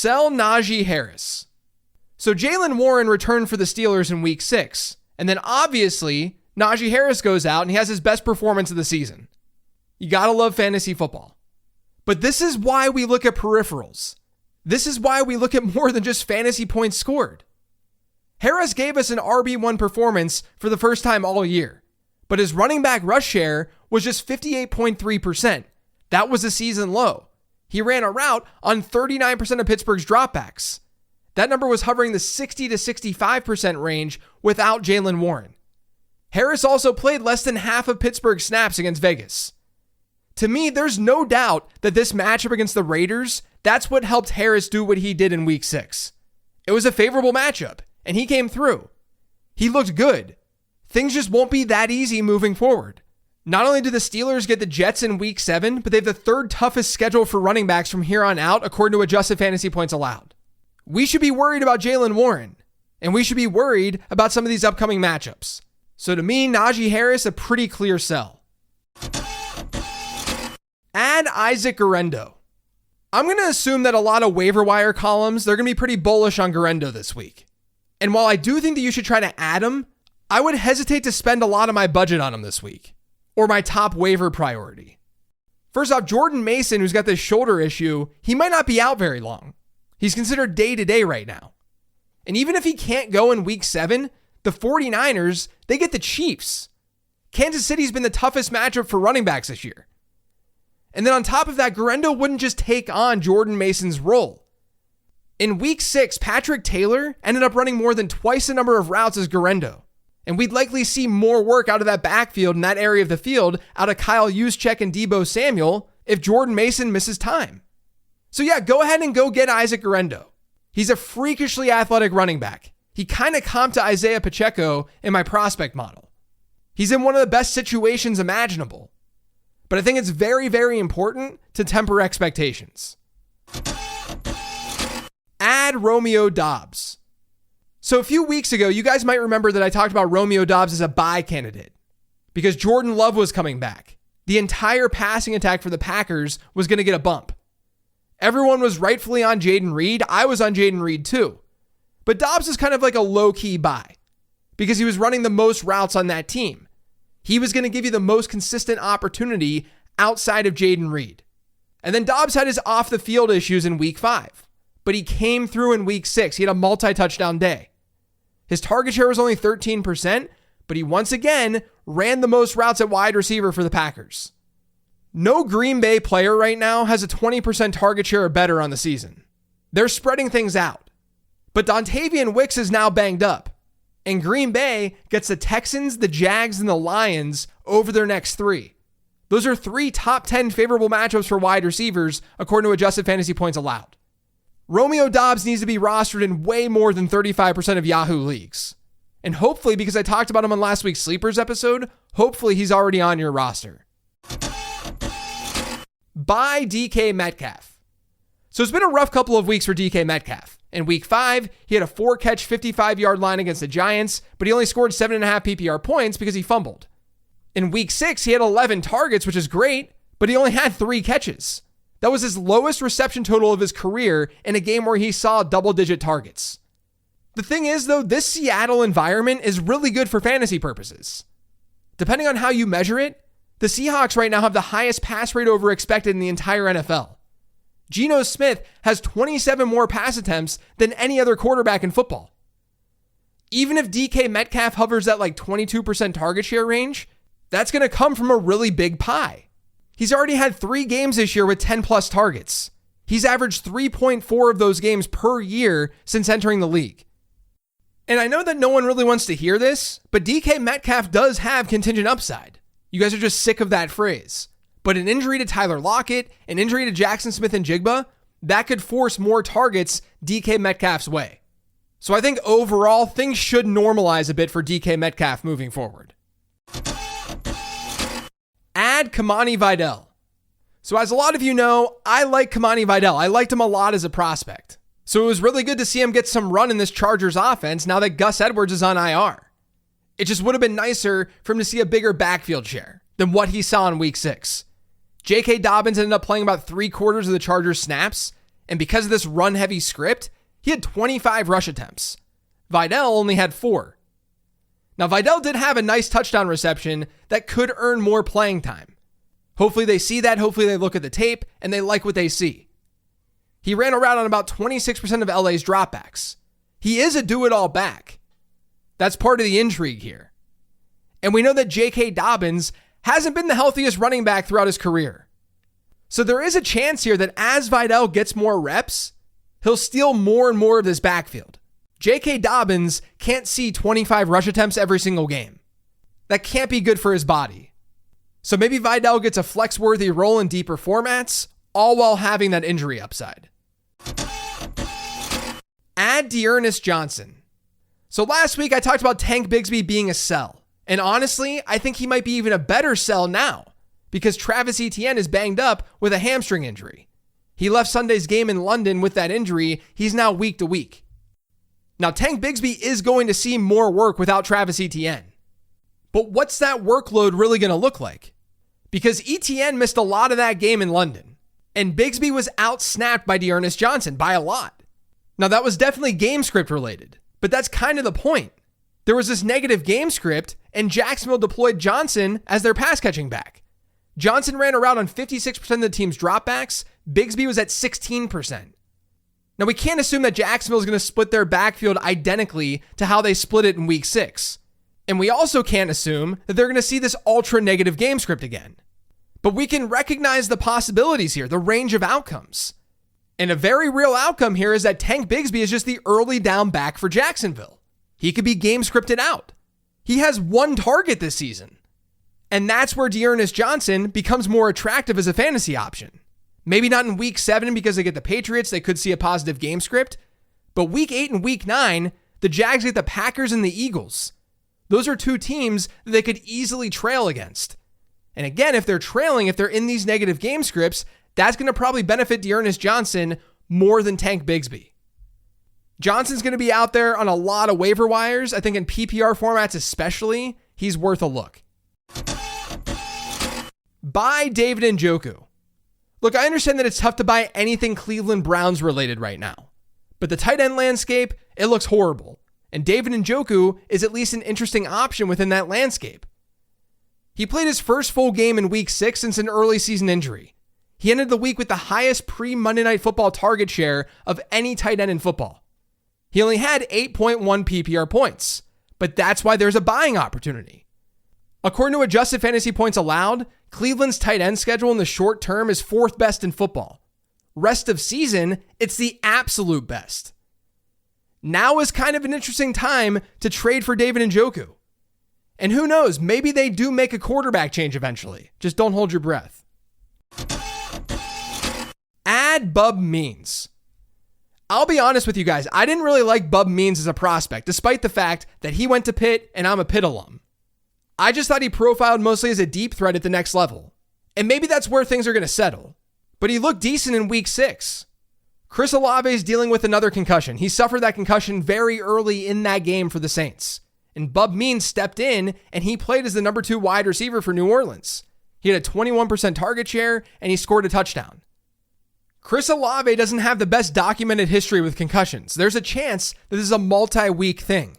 Sell Najee Harris. So Jaylen Warren returned for the Steelers in week 6. And then obviously, Najee Harris goes out and he has his best performance of the season. You gotta love fantasy football. But this is why we look at peripherals. This is why we look at more than just fantasy points scored. Harris gave us an RB1 performance for the first time all year, but his running back rush share was just 58.3%. That was a season low. He ran a route on 39% of Pittsburgh's dropbacks. That number was hovering the 60 to 65% range without Jaylen Warren. Harris also played less than half of Pittsburgh's snaps against Vegas. To me, there's no doubt that this matchup against the Raiders, that's what helped Harris do what he did in week 6. It was a favorable matchup, and he came through. He looked good. Things just won't be that easy moving forward. Not only do the Steelers get the Jets in week 7, but they have the third toughest schedule for running backs from here on out, according to adjusted fantasy points allowed. We should be worried about Jaylen Warren, and we should be worried about some of these upcoming matchups. So to me, Najee Harris, a pretty clear sell. Add Isaac Guerendo. I'm going to assume that a lot of waiver wire columns, they're going to be pretty bullish on Guerendo this week. And while I do think that you should try to add him, I would hesitate to spend a lot of my budget on him this week, or my top waiver priority. First off, Jordan Mason, who's got this shoulder issue, he might not be out very long. He's considered day-to-day right now. And even if he can't go in week 7, the 49ers, they get the Chiefs. Kansas City's been the toughest matchup for running backs this year. And then on top of that, Guerendo wouldn't just take on Jordan Mason's role. In week 6, Patrick Taylor ended up running more than twice the number of routes as Guerendo. And we'd likely see more work out of that backfield in that area of the field out of Kyle Juszczyk and Deebo Samuel if Jordan Mason misses time. So yeah, go ahead and go get Isaac Guerendo. He's a freakishly athletic running back. He kind of comped to Isaiah Pacheco in my prospect model. He's in one of the best situations imaginable. But I think it's very, very important to temper expectations. Add Romeo Doubs. So a few weeks ago, you guys might remember that I talked about Romeo Doubs as a buy candidate because Jordan Love was coming back. The entire passing attack for the Packers was going to get a bump. Everyone was rightfully on Jayden Reed. I was on Jayden Reed too. But Doubs is kind of like a low-key buy because he was running the most routes on that team. He was going to give you the most consistent opportunity outside of Jayden Reed. And then Doubs had his off-the-field issues in week 5, but he came through in week 6. He had a multi-touchdown day. His target share was only 13%, but he once again ran the most routes at wide receiver for the Packers. No Green Bay player right now has a 20% target share or better on the season. They're spreading things out. But Dontavian Wicks is now banged up. And Green Bay gets the Texans, the Jags, and the Lions over their next 3. Those are 3 top 10 favorable matchups for wide receivers, according to adjusted fantasy points allowed. Romeo Doubs needs to be rostered in way more than 35% of Yahoo leagues. And hopefully, because I talked about him on last week's Sleepers episode, hopefully he's already on your roster. Buy DK Metcalf. So it's been a rough couple of weeks for DK Metcalf. In week 5, he had a 4-catch, 55-yard line against the Giants, but he only scored 7.5 PPR points because he fumbled. In week 6, he had 11 targets, which is great, but he only had 3 catches. That was his lowest reception total of his career in a game where he saw double-digit targets. The thing is, though, this Seattle environment is really good for fantasy purposes. Depending on how you measure it, the Seahawks right now have the highest pass rate over expected in the entire NFL. Geno Smith has 27 more pass attempts than any other quarterback in football. Even if DK Metcalf hovers at like 22% target share range, that's going to come from a really big pie. He's already had 3 games this year with 10 plus targets. He's averaged 3.4 of those games per year since entering the league. And I know that no one really wants to hear this, but DK Metcalf does have contingent upside. You guys are just sick of that phrase. But an injury to Tyler Lockett, an injury to Jackson Smith and Jigba, that could force more targets DK Metcalf's way. So I think overall, things should normalize a bit for DK Metcalf moving forward. Add Kimani Vidal. So as a lot of you know, I like Kimani Vidal. I liked him a lot as a prospect. So it was really good to see him get some run in this Chargers offense now that Gus Edwards is on IR. It just would have been nicer for him to see a bigger backfield share than what he saw in week 6. J.K. Dobbins ended up playing about 3/4 of the Chargers snaps, And because of this run-heavy script, he had 25 rush attempts. Vidal only had 4. Now, Vidal did have a nice touchdown reception that could earn more playing time. Hopefully they see that. Hopefully they look at the tape and they like what they see. He ran around on about 26% of LA's dropbacks. He is a do-it-all back. That's part of the intrigue here. And we know that J.K. Dobbins hasn't been the healthiest running back throughout his career. So there is a chance here that as Vidal gets more reps, he'll steal more and more of this backfield. J.K. Dobbins can't see 25 rush attempts every single game. That can't be good for his body. So maybe Vidal gets a flex-worthy role in deeper formats, all while having that injury upside. Add D'Ernest Johnson. So last week I talked about Tank Bigsby being a sell. And honestly, I think he might be even a better sell now because Travis Etienne is banged up with a hamstring injury. He left Sunday's game in London with that injury. He's now week to week. Now, Tank Bigsby is going to see more work without Travis Etienne. But what's that workload really going to look like? Because Etienne missed a lot of that game in London, and Bigsby was out-snapped by D'Ernest Johnson by a lot. Now, that was definitely game script related, but that's kind of the point. There was this negative game script, and Jacksonville deployed Johnson as their pass-catching back. Johnson ran around on 56% of the team's dropbacks. Bigsby was at 16%. Now, we can't assume that Jacksonville is going to split their backfield identically to how they split it in week 6. And we also can't assume that they're going to see this ultra negative game script again. But we can recognize the possibilities here, the range of outcomes. And a very real outcome here is that Tank Bigsby is just the early down back for Jacksonville. He could be game scripted out. He has 1 target this season. And that's where D'Ernest Johnson becomes more attractive as a fantasy option. Maybe not in week 7 because they get the Patriots. They could see a positive game script. But week 8 and week 9, the Jags get the Packers and the Eagles. Those are 2 teams that they could easily trail against. And again, if they're trailing, if they're in these negative game scripts, that's going to probably benefit D'Ernest Johnson more than Tank Bigsby. Johnson's going to be out there on a lot of waiver wires. I think in PPR formats especially, he's worth a look. Buy David Njoku. Look, I understand that it's tough to buy anything Cleveland Browns related right now, but the tight end landscape, it looks horrible. And David Njoku is at least an interesting option within that landscape. He played his first full game in week 6 since an early season injury. He ended the week with the highest pre-Monday Night Football target share of any tight end in football. He only had 8.1 PPR points, but that's why there's a buying opportunity. According to adjusted fantasy points allowed, Cleveland's tight end schedule in the short term is 4th best in football. Rest of season, it's the absolute best. Now is kind of an interesting time to trade for David Njoku. And who knows, maybe they do make a quarterback change eventually. Just don't hold your breath. Add Bub Means. I'll be honest with you guys, I didn't really like Bub Means as a prospect, despite the fact that he went to Pitt and I'm a Pitt alum. I just thought he profiled mostly as a deep threat at the next level. And maybe that's where things are going to settle. But he looked decent in week 6. Chris Olave is dealing with another concussion. He suffered that concussion very early in that game for the Saints. And Bub Means stepped in and he played as the number 2 wide receiver for New Orleans. He had a 21% target share and he scored a touchdown. Chris Olave doesn't have the best documented history with concussions. There's a chance that this is a multi-week thing.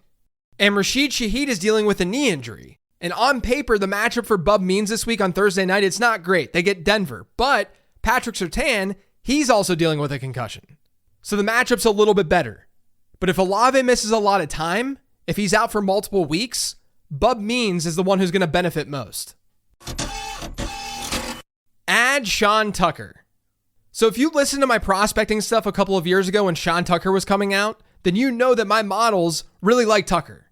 And Rashid Shaheed is dealing with a knee injury. And on paper, the matchup for Bub Means this week on Thursday night, it's not great. They get Denver. But Patrick Surtain, he's also dealing with a concussion. So the matchup's a little bit better. But if Olave misses a lot of time, if he's out for multiple weeks, Bub Means is the one who's going to benefit most. Add Sean Tucker. So if you listened to my prospecting stuff a couple of years ago when Sean Tucker was coming out, then you know that my models really like Tucker.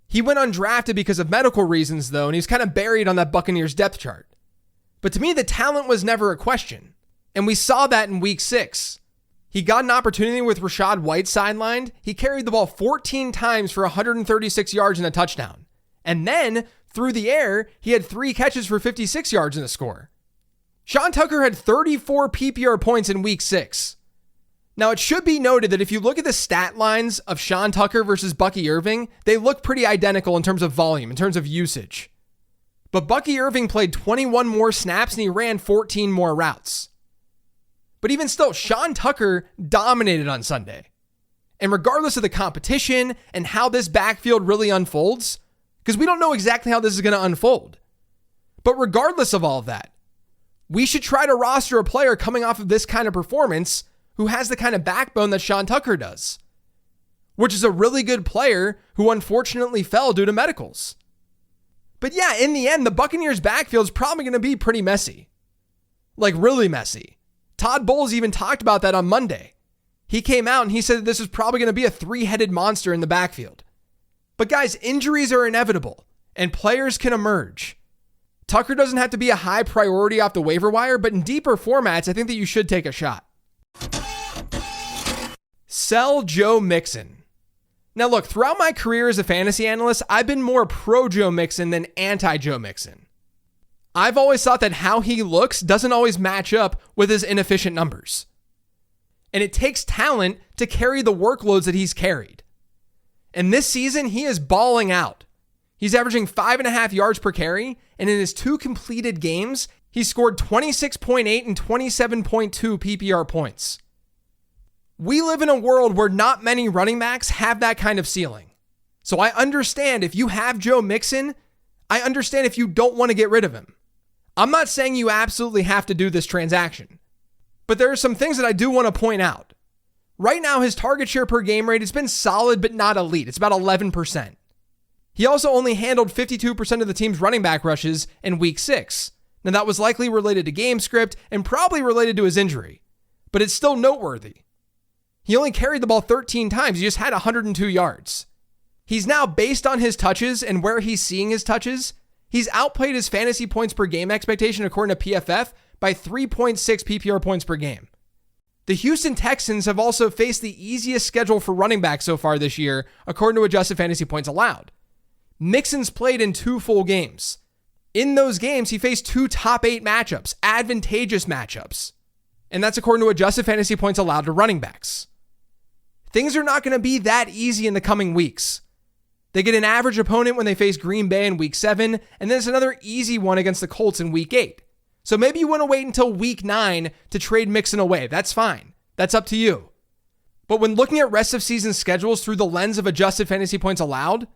He went undrafted because of medical reasons, though, and he's kind of buried on that Buccaneers depth chart. But to me, the talent was never a question. And we saw that in week 6. He got an opportunity with Rachaad White sidelined. He carried the ball 14 times for 136 yards and a touchdown. And then, through the air, he had 3 catches for 56 yards and a score. Sean Tucker had 34 PPR points in week 6. Now, it should be noted that if you look at the stat lines of Sean Tucker versus Bucky Irving, they look pretty identical in terms of volume, in terms of usage. But Bucky Irving played 21 more snaps and he ran 14 more routes. But even still, Sean Tucker dominated on Sunday. And regardless of the competition and how this backfield really unfolds, because we don't know exactly how this is going to unfold, but regardless of all of that, we should try to roster a player coming off of this kind of performance who has the kind of backbone that Sean Tucker does, which is a really good player who unfortunately fell due to medicals. But yeah, in the end, the Buccaneers backfield is probably going to be pretty messy. Like really messy. Todd Bowles even talked about that on Monday. He came out and he said that this is probably going to be a three-headed monster in the backfield. But guys, injuries are inevitable and players can emerge. Tucker doesn't have to be a high priority off the waiver wire, but in deeper formats, I think that you should take a shot. Sell Joe Mixon. Now look, throughout my career as a fantasy analyst, I've been more pro Joe Mixon than anti Joe Mixon. I've always thought that how he looks doesn't always match up with his inefficient numbers. And it takes talent to carry the workloads that he's carried. And this season, he is balling out. He's averaging 5.5 yards per carry, and in his 2 completed games, he scored 26.8 and 27.2 PPR points. We live in a world where not many running backs have that kind of ceiling. So I understand if you have Joe Mixon, I understand if you don't want to get rid of him. I'm not saying you absolutely have to do this transaction, but there are some things that I do want to point out. Right now, his target share per game rate has been solid, but not elite. It's about 11%. He also only handled 52% of the team's running back rushes in week 6. Now that was likely related to game script and probably related to his injury, but it's still noteworthy. He only carried the ball 13 times. He just had 102 yards. He's now, based on his touches and where he's seeing his touches, he's outplayed his fantasy points per game expectation according to PFF by 3.6 PPR points per game. The Houston Texans have also faced the easiest schedule for running backs so far this year, according to adjusted fantasy points allowed. Mixon's played in 2 full games. In those games, he faced 2 top 8 matchups, advantageous matchups. And that's according to adjusted fantasy points allowed to running backs. Things are not going to be that easy in the coming weeks. They get an average opponent when they face Green Bay in week 7, and then it's another easy one against the Colts in week 8. So maybe you want to wait until week 9 to trade Mixon away. That's fine. That's up to you. But when looking at rest of season schedules through the lens of adjusted fantasy points allowed,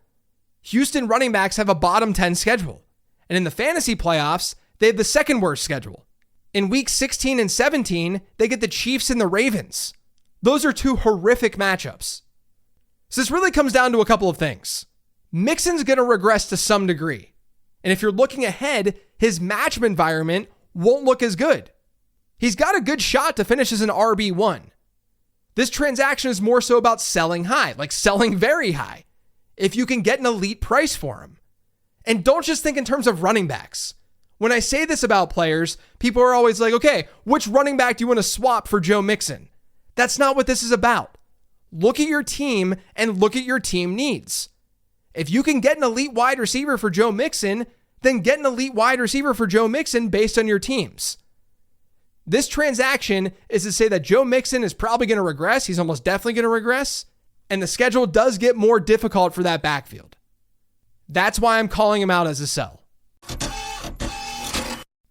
Houston running backs have a bottom 10 schedule. And in the fantasy playoffs, they have the second worst schedule. In weeks 16 and 17, they get the Chiefs and the Ravens. Those are 2 horrific matchups. So this really comes down to a couple of things. Mixon's going to regress to some degree. And if you're looking ahead, his matchup environment won't look as good. He's got a good shot to finish as an RB1. This transaction is more so about selling high, like selling very high, if you can get an elite price for him. And don't just think in terms of running backs. When I say this about players, people are always like, okay, which running back do you want to swap for Joe Mixon? That's not what this is about. Look at your team and look at your team needs. If you can get an elite wide receiver for Joe Mixon, then get an elite wide receiver for Joe Mixon based on your teams. This transaction is to say that Joe Mixon is probably going to regress. He's almost definitely going to regress. And the schedule does get more difficult for that backfield. That's why I'm calling him out as a sell.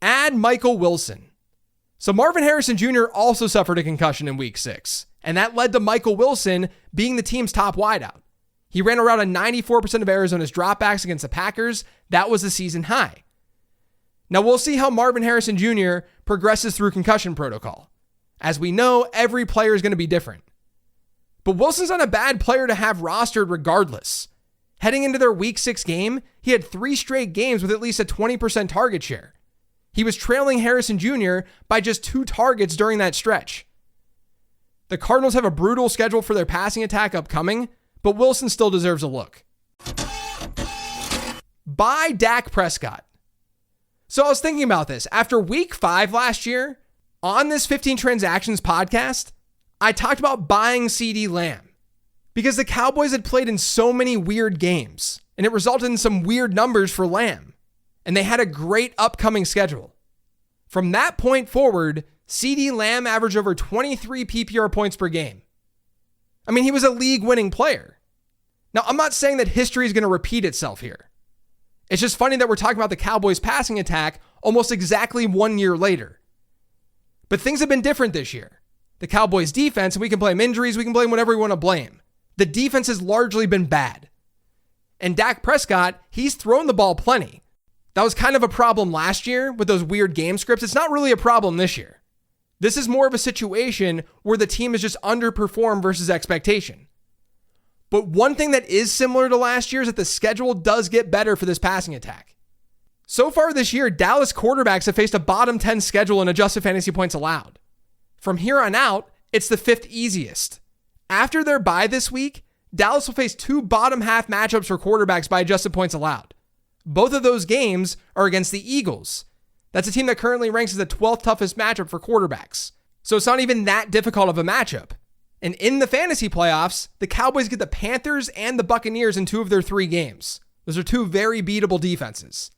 Add Michael Wilson. So Marvin Harrison Jr. also suffered a concussion in week 6, and that led to Michael Wilson being the team's top wideout. He ran around a 94% of Arizona's dropbacks against the Packers. That was the season high. Now we'll see how Marvin Harrison Jr. progresses through concussion protocol. As we know, every player is going to be different. But Wilson's not a bad player to have rostered regardless. Heading into their week 6 game, he had 3 straight games with at least a 20% target share. He was trailing Harrison Jr. by just 2 targets during that stretch. The Cardinals have a brutal schedule for their passing attack upcoming, but Wilson still deserves a look. Buy Dak Prescott. So I was thinking about this. After week 5 last year, on this 15 Transactions podcast, I talked about buying CeeDee Lamb because the Cowboys had played in so many weird games, and it resulted in some weird numbers for Lamb. And they had a great upcoming schedule. From that point forward, CeeDee Lamb averaged over 23 PPR points per game. I mean, he was a league-winning player. Now, I'm not saying that history is going to repeat itself here. It's just funny that we're talking about the Cowboys' passing attack almost exactly 1 year later. But things have been different this year. The Cowboys defense, and we can blame injuries, we can blame whatever we want to blame. The defense has largely been bad. And Dak Prescott, he's thrown the ball plenty. That was kind of a problem last year with those weird game scripts. It's not really a problem this year. This is more of a situation where the team has just underperformed versus expectation. But one thing that is similar to last year is that the schedule does get better for this passing attack. So far this year, Dallas quarterbacks have faced a bottom 10 schedule in adjusted fantasy points allowed. From here on out, it's the 5th easiest. After their bye this week, Dallas will face 2 bottom half matchups for quarterbacks by adjusted points allowed. Both of those games are against the Eagles. That's a team that currently ranks as the 12th toughest matchup for quarterbacks. So it's not even that difficult of a matchup. And in the fantasy playoffs, the Cowboys get the Panthers and the Buccaneers in 2 of their 3 games. Those are 2 very beatable defenses.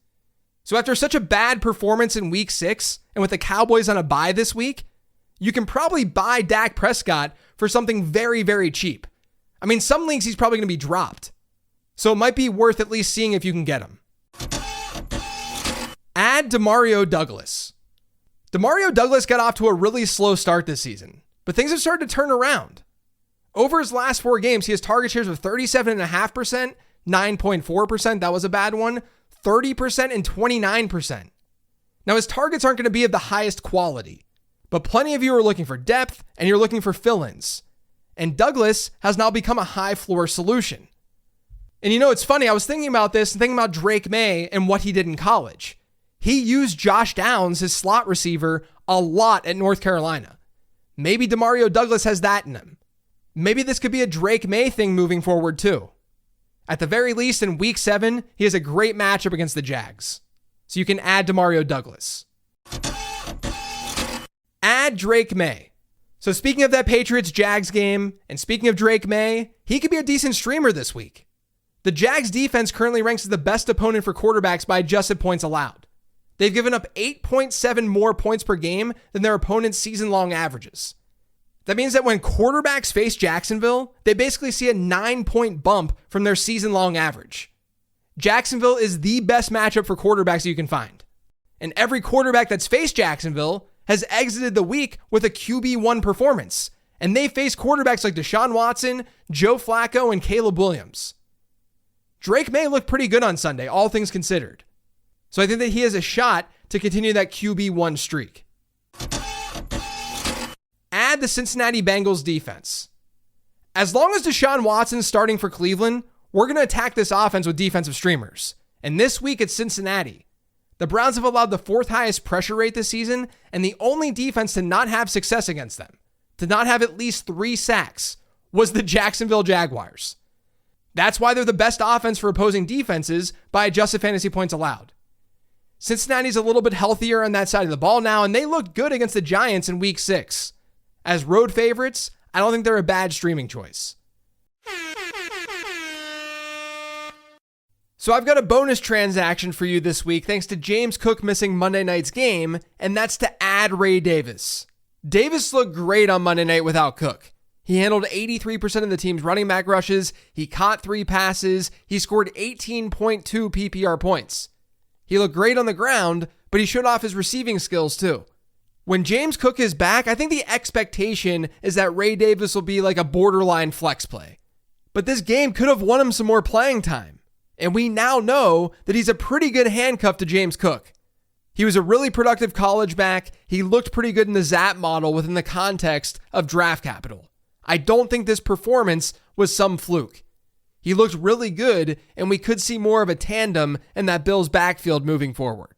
So after such a bad performance in week 6, and with the Cowboys on a bye this week, you can probably buy Dak Prescott for something very, very cheap. I mean, some leagues he's probably going to be dropped. So it might be worth at least seeing if you can get him. Add Demario Douglas. Demario Douglas got off to a really slow start this season, but things have started to turn around. Over his last 4 games, he has target shares of 37.5%, 9.4%, that was a bad one, 30%, and 29%. Now, his targets aren't going to be of the highest quality, but plenty of you are looking for depth and you're looking for fill-ins. And Douglas has now become a high floor solution. And you know, it's funny, I was thinking about this and thinking about Drake Maye and what he did in college. He used Josh Downs, his slot receiver, a lot at North Carolina. Maybe Demario Douglas has that in him. Maybe this could be a Drake Maye thing moving forward too. At the very least, in week 7, he has a great matchup against the Jags. So you can add Demario Douglas. Add Drake Maye. So speaking of that Patriots-Jags game, and speaking of Drake Maye, he could be a decent streamer this week. The Jags defense currently ranks as the best opponent for quarterbacks by adjusted points allowed. They've given up 8.7 more points per game than their opponent's season-long averages. That means that when quarterbacks face Jacksonville, they basically see a 9-point bump from their season-long average. Jacksonville is the best matchup for quarterbacks you can find. And every quarterback that's faced Jacksonville has exited the week with a QB1 performance. And they face quarterbacks like Deshaun Watson, Joe Flacco, and Caleb Williams. Drake Maye looked pretty good on Sunday, all things considered. So I think that he has a shot to continue that QB1 streak. Add the Cincinnati Bengals defense. As long as Deshaun Watson's starting for Cleveland, we're going to attack this offense with defensive streamers. And this week it's Cincinnati. The Browns have allowed the 4th highest pressure rate this season, and the only defense to not have success against them, to not have at least 3 sacks, was the Jacksonville Jaguars. That's why they're the best offense for opposing defenses by adjusted fantasy points allowed. Cincinnati's a little bit healthier on that side of the ball now, and they looked good against the Giants in week 6. As road favorites, I don't think they're a bad streaming choice. So I've got a bonus transaction for you this week thanks to James Cook missing Monday night's game, and that's to add Ray Davis. Davis looked great on Monday night without Cook. He handled 83% of the team's running back rushes, he caught 3 passes, he scored 18.2 PPR points. He looked great on the ground, but he showed off his receiving skills too. When James Cook is back, I think the expectation is that Ray Davis will be like a borderline flex play. But this game could have won him some more playing time. And we now know that he's a pretty good handcuff to James Cook. He was a really productive college back. He looked pretty good in the ZAP model within the context of draft capital. I don't think this performance was some fluke. He looked really good, and we could see more of a tandem in that Bills backfield moving forward.